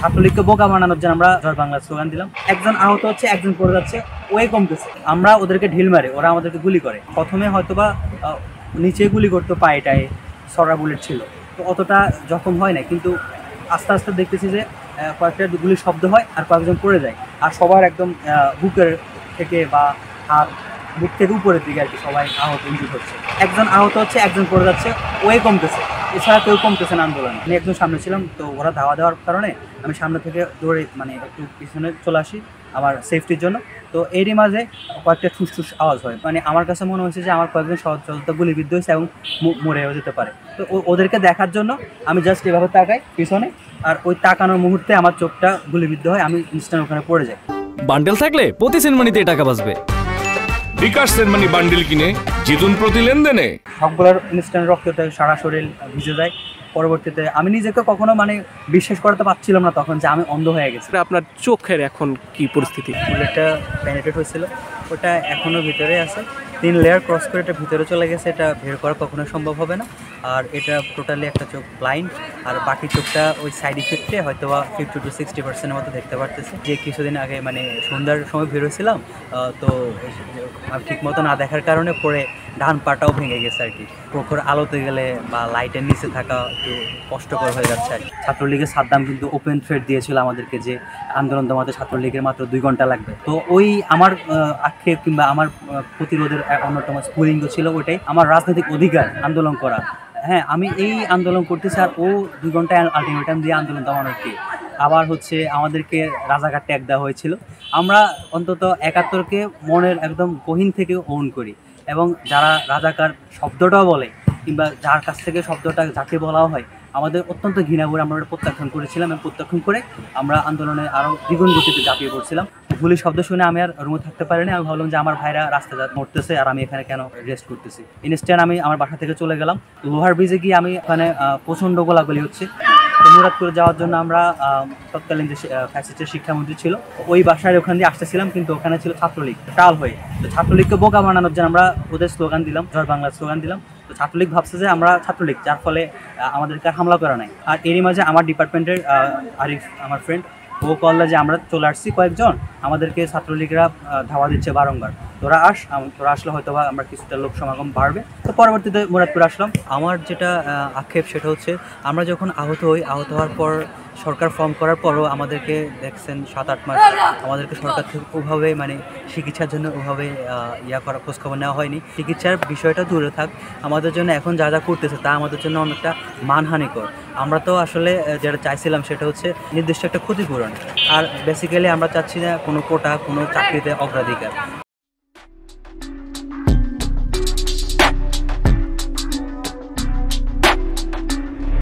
ছাত্রলীগকে বোকা বানানোর জন্য আমরা জয় বাংলা স্লোগান দিলাম। একজন আহত হচ্ছে, একজন পড়ে যাচ্ছে, ওই কমতেছে। আমরা ওদেরকে ঢিল মারে, ওরা আমাদেরকে গুলি করে। প্রথমে হয়তোবা নিচে গুলি করতো, পায়েটায় সরা বুলেট ছিল, তো অতটা জখম হয় না। কিন্তু আস্তে আস্তে দেখতেছি যে কয়েকটা গুলির শব্দ হয় আর কয়েকজন পড়ে যায়। আর সবার একদম বুকের থেকে বা হাত, বুক থেকে উপরের দিকে আর কি সবাই আহত ইনজুর হচ্ছে। একজন আহত হচ্ছে, একজন পড়ে যাচ্ছে, ওই কমতেছে। এছাড়া কেউ কমতেছে না আন্দোলনে। আমি একজন সামনে ছিলাম, তো ওরা ধাওয়া দেওয়ার কারণে আমি সামনে থেকে দৌড়ে একটু পিছনে চলে আসি আমার সেফটির জন্য। তো এরই মাঝে কয়েকটা ঠুস আওয়াজ হয়। আমার কাছে মনে হচ্ছে যে আমার কয়েকজন সহযোদ্ধা গুলিবিদ্ধ হয়েছে এবং মরেও যেতে পারে। তো ওদেরকে দেখার জন্য আমি জাস্ট এভাবে তাকাই পিছনে, আর ওই তাকানোর মুহূর্তে আমার চোখটা গুলিবিদ্ধ হয়, আমি ইনস্ট্যান্ট ওখানে পড়ে যাই। বান্ডেল থাকলে প্রতি সেনমানিতে টাকা বাঁচবে। বিকাশ সেনমানি বান্ডেল কিনে জিতুন প্রতি লেনদেনে। সবগুলোর ইনস্ট্যান্ট রক্ততে সারা শরীর ভিজে যায়। পরবর্তীতে আমি নিজেকে কখনো বিশ্বাস করতে পারছিলাম না তখন যে আমি অন্ধ হয়ে গেছি। আপনার চোখের এখন কি পরিস্থিতি? বুলেটটা পেনিট্রেট হয়েছিল, ওটা এখনও ভিতরে আছে। 3 লেয়ার ক্রস করে এটা ভিতরে চলে গেছে, এটা বের করা কখনো সম্ভব হবে না। আর এটা টোটালি একটা চোখ ব্লাইন্ড, আর বাকি চোখটা ওই সাইড ইফেক্টে হয়তো বা 50 to 60% মতো দেখতে পারতেছে। যে কিছুদিন আগে সন্ধ্যার সময় বেরোছিলাম, তো ঠিক মতো না দেখার কারণে পরে ডান পাটাও ভেঙে গেছে আর কি। প্রখর আলোতে গেলে বা লাইটের নিচে থাকা একটু কষ্টকর হয়ে যাচ্ছে আর কি। ছাত্রলীগের সাদ্দাম কিন্তু ওপেন থ্রেট দিয়েছিল আমাদেরকে যে আন্দোলন দমাতে ছাত্রলীগের মাত্র 2 ঘন্টা লাগবে। তো ওই আমার আক্ষেপ কিংবা আমার প্রতিরোধের অন্যতম স্ফুলিঙ্গ ছিল ওইটাই, আমার রাজনৈতিক অধিকার আন্দোলন করা। হ্যাঁ, আমি এই আন্দোলন করতেছি আর ও 2 ঘন্টায় আলটিমেটাম দিয়ে আন্দোলন দমানোর কি। আবার আমাদেরকে রাজাঘাট ট্যাগ দেওয়া হয়েছিল। আমরা অন্তত 71কে মনের একদম গহীন থেকে ওন করি, এবং যারা রাজাকার শব্দটাও বলে কিংবা যার কাছ থেকে শব্দটা যাকে বলা হয় আমাদের অত্যন্ত ঘৃণা করে আমরা প্রত্যাখ্যান করেছিলাম, এবং প্রত্যাখ্যান করে আমরা আন্দোলনে আরও দ্বিগুণ গতিতে ঝাঁপিয়ে পড়ছিলাম। গুলির শব্দ শুনে আমি আর রুমে থাকতে পারিনি। আমি ভাবলাম যে আমার ভাইরা রাস্তায় মরতেছে আর আমি এখানে কেন রেস্ট করতেছি। ইনস্ট্যান্ট আমি আমার বাসা থেকে চলে গেলাম। লোহার ব্রিজে গিয়ে আমি ওখানে প্রচণ্ড গোলাগুলি হচ্ছে। মুরাদপুরে যাওয়ার জন্য আমরা তৎকালীন যে ফ্যাসিস্টের শিক্ষামন্ত্রী ছিল ওই বাসায় ওখান দিয়ে আসতেছিলাম, কিন্তু ওখানে ছিল ছাত্রলীগ টাল হয়ে। তো ছাত্রলীগকে বোকা বানানোর জন্য আমরা ওদের স্লোগান দিলাম, জয় বাংলা স্লোগান দিলাম। তো ছাত্রলীগ ভাবছে যে আমরা ছাত্রলীগ, যার ফলে আমাদেরকে হামলা করা নাই। আর এরই মাঝে আমার ডিপার্টমেন্টের আরিফ, আমার ফ্রেন্ড, ও কললে যে আমরা চলে আসছি কয়েকজন, আমাদেরকে ছাত্রলীগরা ধাওয়া দিচ্ছে বারংবার, তোরা আসলে হয়তো বা আমরা কিছুটা লোক সমাগম বাড়বে। তো পরবর্তীতে মুরাদপুর আসলাম। আমার যেটা আক্ষেপ সেটা হচ্ছে, আমরা যখন আহত হওয়ার পর সরকার ফর্ম করার পরও আমাদেরকে দেখছেন 7-8 মাস আমাদেরকে সরকার থেকে ওভাবে চিকিৎসার জন্য ওভাবে করা খোঁজখবর নেওয়া হয়নি। চিকিৎসার বিষয়টা দূরে থাক, আমাদের জন্য এখন যা যা করতেছে তা আমাদের জন্য অনেকটা মানহানিকর। আমরা তো আসলে যেটা চাইছিলাম সেটা হচ্ছে নির্দিষ্ট একটা ক্ষতিপূরণ। আর বেসিক্যালি আমরা চাচ্ছি না কোনো কোটা, কোনো চাকরিতে অগ্রাধিকার।